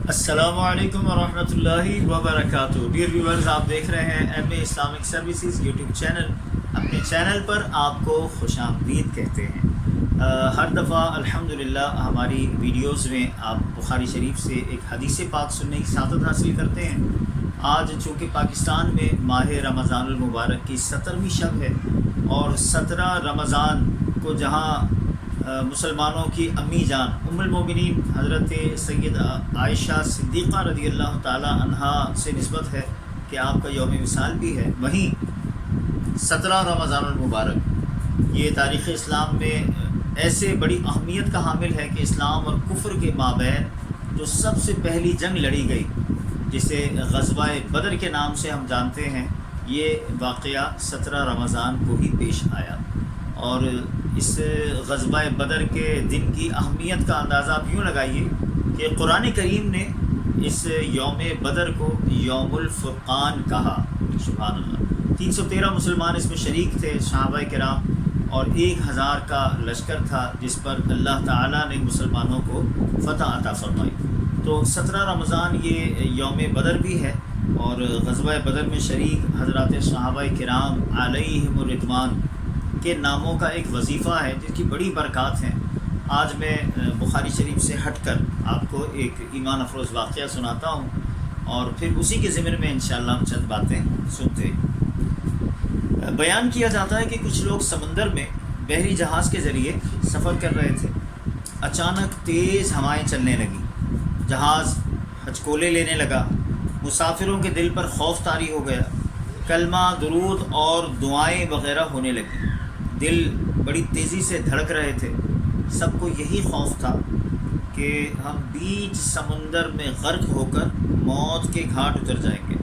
السلام علیکم ورحمۃ اللہ وبرکاتہ۔ ڈیئر ویورز، آپ دیکھ رہے ہیں ایم اے اسلامک سروسز یوٹیوب چینل۔ اپنے چینل پر آپ کو خوش آمدید کہتے ہیں۔ ہر دفعہ الحمدللہ ہماری ویڈیوز میں آپ بخاری شریف سے ایک حدیث پاک سننے کی سعادت حاصل کرتے ہیں۔ آج چونکہ پاکستان میں ماہ رمضان المبارک کی 17ویں شب ہے، اور 17 رمضان کو جہاں مسلمانوں کی امی جان ام المومنین حضرت سید عائشہ صدیقہ رضی اللہ تعالی عنہا سے نسبت ہے کہ آپ کا یوم وصال بھی ہے، وہیں 17 رمضان المبارک یہ تاریخ اسلام میں ایسے بڑی اہمیت کا حامل ہے کہ اسلام اور کفر کے مابین جو سب سے پہلی جنگ لڑی گئی، جسے غزوہ بدر کے نام سے ہم جانتے ہیں، یہ واقعہ 17 رمضان کو ہی پیش آیا۔ اور اس غزوہ بدر کے دن کی اہمیت کا اندازہ آپ یوں لگائیے کہ قرآن کریم نے اس یوم بدر کو یوم الفرقان کہا۔ سبحان اللہ، 313 مسلمان اس میں شریک تھے، صحابہ کرام، اور 1000 کا لشکر تھا جس پر اللہ تعالیٰ نے مسلمانوں کو فتح عطا فرمائی۔ تو 17 رمضان یہ یوم بدر بھی ہے، اور غزوہ بدر میں شریک حضرات صحابہ کرام علیہم الرضوان کے ناموں کا ایک وظیفہ ہے جس کی بڑی برکات ہیں۔ آج میں بخاری شریف سے ہٹ کر آپ کو ایک ایمان افروز واقعہ سناتا ہوں، اور پھر اسی کے ضمن میں انشاءاللہ ہم چند باتیں سنتے ہیں۔ بیان کیا جاتا ہے کہ کچھ لوگ سمندر میں بحری جہاز کے ذریعے سفر کر رہے تھے۔ اچانک تیز ہوائیں چلنے لگیں، جہاز ہچکولے لینے لگا، مسافروں کے دل پر خوف طاری ہو گیا، کلمہ، درود اور دعائیں وغیرہ ہونے لگیں، دل بڑی تیزی سے دھڑک رہے تھے۔ سب کو یہی خوف تھا کہ ہم بیچ سمندر میں غرق ہو کر موت کے گھاٹ اتر جائیں گے۔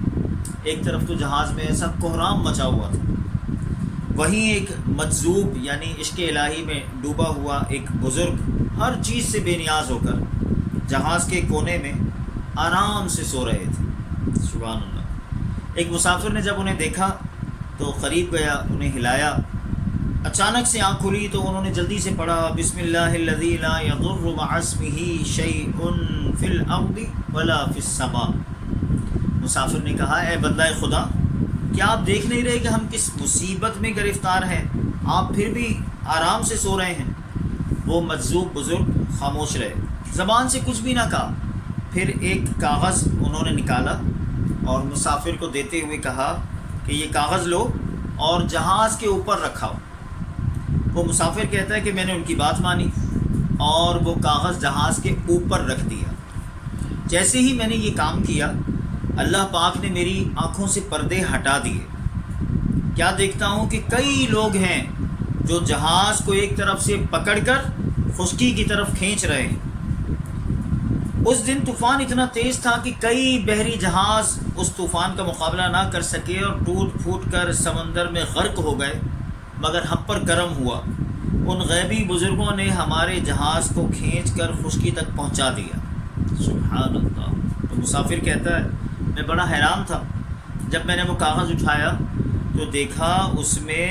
ایک طرف تو جہاز میں ایسا کوہرام مچا ہوا تھا، وہیں ایک مجذوب یعنی عشق الہی میں ڈوبا ہوا ایک بزرگ ہر چیز سے بے نیاز ہو کر جہاز کے کونے میں آرام سے سو رہے تھے۔ سبحان اللہ۔ ایک مسافر نے جب انہیں دیکھا تو قریب گیا، انہیں ہلایا۔ اچانک سے آنکھ کھلی تو انہوں نے جلدی سے پڑھا، بسم اللہ الذی لا یضر مع اسمہ شیء فی الارض ولا فی السماء۔ مسافر نے کہا، اے بندہ خدا، کیا آپ دیکھ نہیں رہے کہ ہم کس مصیبت میں گرفتار ہیں؟ آپ پھر بھی آرام سے سو رہے ہیں۔ وہ مجذوب بزرگ خاموش رہے، زبان سے کچھ بھی نہ کہا۔ پھر ایک کاغذ انہوں نے نکالا اور مسافر کو دیتے ہوئے کہا کہ یہ کاغذ لو اور جہاز کے اوپر رکھاؤ۔ وہ مسافر کہتا ہے کہ میں نے ان کی بات مانی اور وہ کاغذ جہاز کے اوپر رکھ دیا۔ جیسے ہی میں نے یہ کام کیا، اللہ پاک نے میری آنکھوں سے پردے ہٹا دیے۔ کیا دیکھتا ہوں کہ کئی لوگ ہیں جو جہاز کو ایک طرف سے پکڑ کر خشکی کی طرف کھینچ رہے ہیں۔ اس دن طوفان اتنا تیز تھا کہ کئی بحری جہاز اس طوفان کا مقابلہ نہ کر سکے اور ٹوٹ پھوٹ کر سمندر میں غرق ہو گئے، مگر ہم پر کرم ہوا، ان غیبی بزرگوں نے ہمارے جہاز کو کھینچ کر خشکی تک پہنچا دیا۔ سبحان اللہ۔ تو مسافر کہتا ہے، میں بڑا حیران تھا، جب میں نے وہ کاغذ اٹھایا تو دیکھا اس میں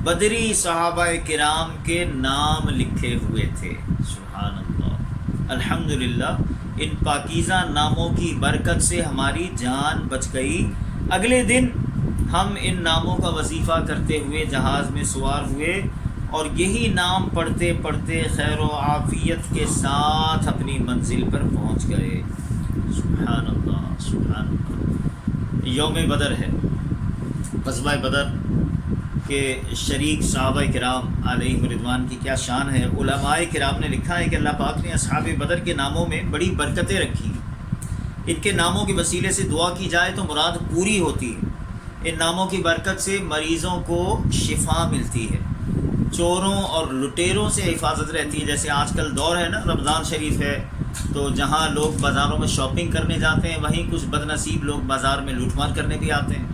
بدری صحابہ کرام کے نام لکھے ہوئے تھے۔ سبحان اللہ۔ الحمدللہ، ان پاکیزہ ناموں کی برکت سے ہماری جان بچ گئی۔ اگلے دن ہم ان ناموں کا وظیفہ کرتے ہوئے جہاز میں سوار ہوئے، اور یہی نام پڑھتے پڑھتے خیر و عافیت کے ساتھ اپنی منزل پر پہنچ گئے۔ سبحان اللہ، سبحان اللہ۔ یوم بدر ہے، غزوہ بدر کے شریک صحابہ کرام علیہم الرضوان کی کیا شان ہے۔ علماء کرام نے لکھا ہے کہ اللہ پاک نے اصحاب بدر کے ناموں میں بڑی برکتیں رکھی ہیں۔ ان کے ناموں کے وسیلے سے دعا کی جائے تو مراد پوری ہوتی ہے۔ ان ناموں کی برکت سے مریضوں کو شفا ملتی ہے، چوروں اور لٹیروں سے حفاظت رہتی ہے۔ جیسے آج کل دور ہے نا، رمضان شریف ہے، تو جہاں لوگ بازاروں میں شاپنگ کرنے جاتے ہیں، وہیں کچھ بد نصیب لوگ بازار میں لوٹ مار کرنے بھی آتے ہیں،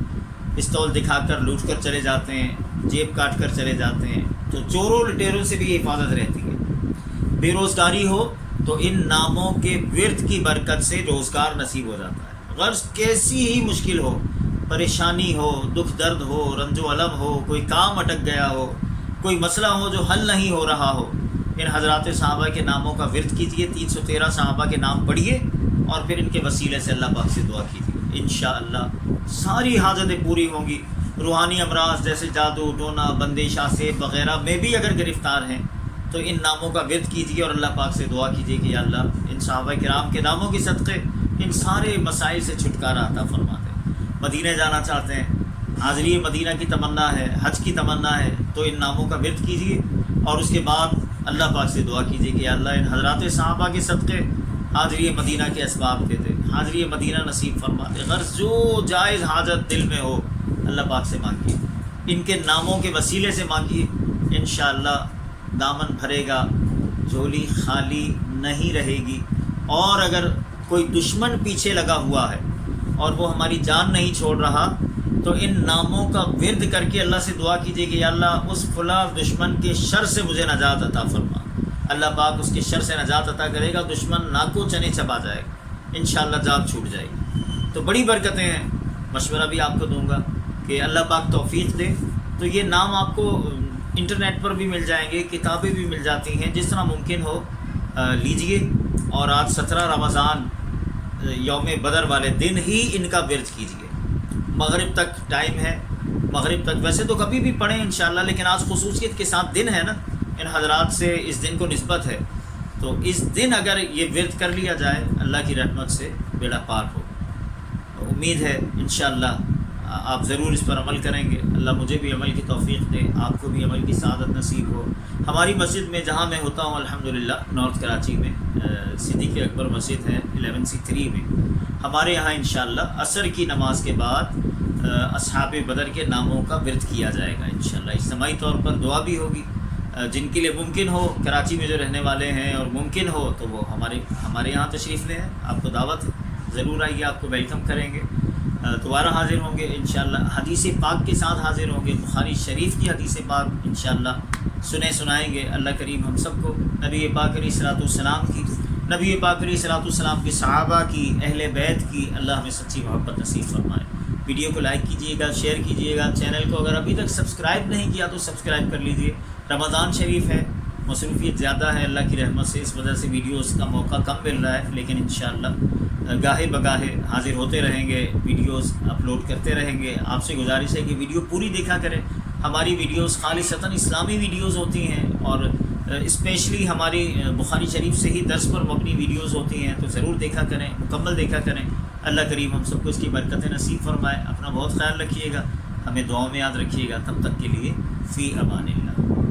پستول دکھا کر لوٹ کر چلے جاتے ہیں، جیب کاٹ کر چلے جاتے ہیں۔ تو چوروں لٹیروں سے بھی حفاظت رہتی ہے۔ بے روزگاری ہو تو ان ناموں کے ورد کی برکت سے روزگار نصیب ہو جاتا ہے۔ غرض کیسی ہی مشکل ہو، پریشانی ہو، دکھ درد ہو، رنج و الم ہو، کوئی کام اٹک گیا ہو، کوئی مسئلہ ہو جو حل نہیں ہو رہا ہو، ان حضرات صحابہ کے ناموں کا ورد کیجیے، 313 صحابہ کے نام پڑھیے، اور پھر ان کے وسیلے سے اللہ پاک سے دعا کیجیے، انشاءاللہ ساری حاجتیں پوری ہوں گی۔ روحانی امراض جیسے جادو ٹونا بندش آسیب وغیرہ میں بھی اگر گرفتار ہیں تو ان ناموں کا ورد کیجیے اور اللہ پاک سے دعا کیجیے کہ یا اللہ ان صحابہ کرام کے ناموں کے صدقے ان سارے مسائل سے چھٹکارا عطا فرما دیں۔ مدینہ جانا چاہتے ہیں، حاضری مدینہ کی تمنا ہے، حج کی تمنا ہے، تو ان ناموں کا ورد کیجیے اور اس کے بعد اللہ پاک سے دعا کیجیے کہ یا اللہ ان حضرات صحابہ کے صدقے حاضری مدینہ کے اسباب دے دے، حاضری مدینہ نصیب فرما دے۔ غرض جو جائز حاجت دل میں ہو اللہ پاک سے مانگیے، ان کے ناموں کے وسیلے سے مانگیے، انشاءاللہ دامن بھرے گا، جھولی خالی نہیں رہے گی۔ اور اگر کوئی دشمن پیچھے لگا ہوا ہے اور وہ ہماری جان نہیں چھوڑ رہا تو ان ناموں کا ورد کر کے اللہ سے دعا کیجیے کہ یا اللہ اس فلاں دشمن کے شر سے مجھے نجات عطا فرما۔ اللہ پاک اس کے شر سے نجات عطا کرے گا، دشمن ناکو چنے چبا جائے گا، انشاءاللہ جان چھوٹ جائے گی۔ تو بڑی برکتیں ہیں، مشورہ بھی آپ کو دوں گا کہ اللہ پاک توفیق دے۔ تو یہ نام آپ کو انٹرنیٹ پر بھی مل جائیں گے، کتابیں بھی مل جاتی ہیں، جس طرح ممکن ہو لیجئے۔ اور آج 17 رمضان یوم بدر والے دن ہی ان کا ورد کیجیے، مغرب تک ٹائم ہے، مغرب تک ویسے تو کبھی بھی پڑھیں انشاءاللہ، لیکن آج خصوصیت کے ساتھ دن ہے نا، ان حضرات سے اس دن کو نسبت ہے، تو اس دن اگر یہ ورد کر لیا جائے اللہ کی رحمت سے بیڑا پار ہو۔ امید ہے انشاءاللہ آپ ضرور اس پر عمل کریں گے، اللہ مجھے بھی عمل کی توفیق دے، آپ کو بھی عمل کی سعادت نصیب ہو۔ ہماری مسجد میں جہاں میں ہوتا ہوں الحمدللہ نارتھ کراچی میں صدیق اکبر مسجد ہے 11C3 میں، ہمارے یہاں انشاءاللہ عصر کی نماز کے بعد اصحاب بدر کے ناموں کا ورد کیا جائے گا انشاءاللہ، اجتماعی طور پر دعا بھی ہوگی۔ جن کے لیے ممکن ہو، کراچی میں جو رہنے والے ہیں اور ممکن ہو تو وہ ہمارے یہاں تشریف لیں، آپ کو دعوت ہے، ضرور آئیے، آپ کو ویلکم کریں گے، دوبارہ حاضر ہوں گے انشاءاللہ، حدیث پاک کے ساتھ حاضر ہوں گے، بخاری شریف کی حدیث پاک انشاءاللہ سنائیں گے۔ اللہ کریم ہم سب کو نبی پاک علیہ الصلوۃ والسلام کی، نبی پاک علیہ الصلوۃ والسلام کے صحابہ کی، اہل بیت کی اللہ ہمیں سچی محبت نصیب فرمائے۔ ویڈیو کو لائک کیجیے گا، شیئر کیجیے گا، چینل کو اگر ابھی تک سبسکرائب نہیں کیا تو سبسکرائب کر لیجیے۔ رمضان شریف ہے، مصروفیت زیادہ ہے اللہ کی رحمت سے، اس وجہ سے ویڈیوز کا موقع کم مل رہا ہے، لیکن انشاءاللہ گاہے بگاہے حاضر ہوتے رہیں گے، ویڈیوز اپلوڈ کرتے رہیں گے۔ آپ سے گزارش ہے کہ ویڈیو پوری دیکھا کریں، ہماری ویڈیوز خالصتاً اسلامی ویڈیوز ہوتی ہیں اور اسپیشلی ہماری بخاری شریف سے ہی درس پر مبنی ویڈیوز ہوتی ہیں، تو ضرور دیکھا کریں، مکمل دیکھا کریں۔ اللہ کریم ہم سب کو اس کی برکتیں نصیب فرمائے۔ اپنا بہت خیال رکھیے گا، ہمیں دعاؤں میں یاد رکھیے گا۔ تب تک کے لیے فی امان اللہ۔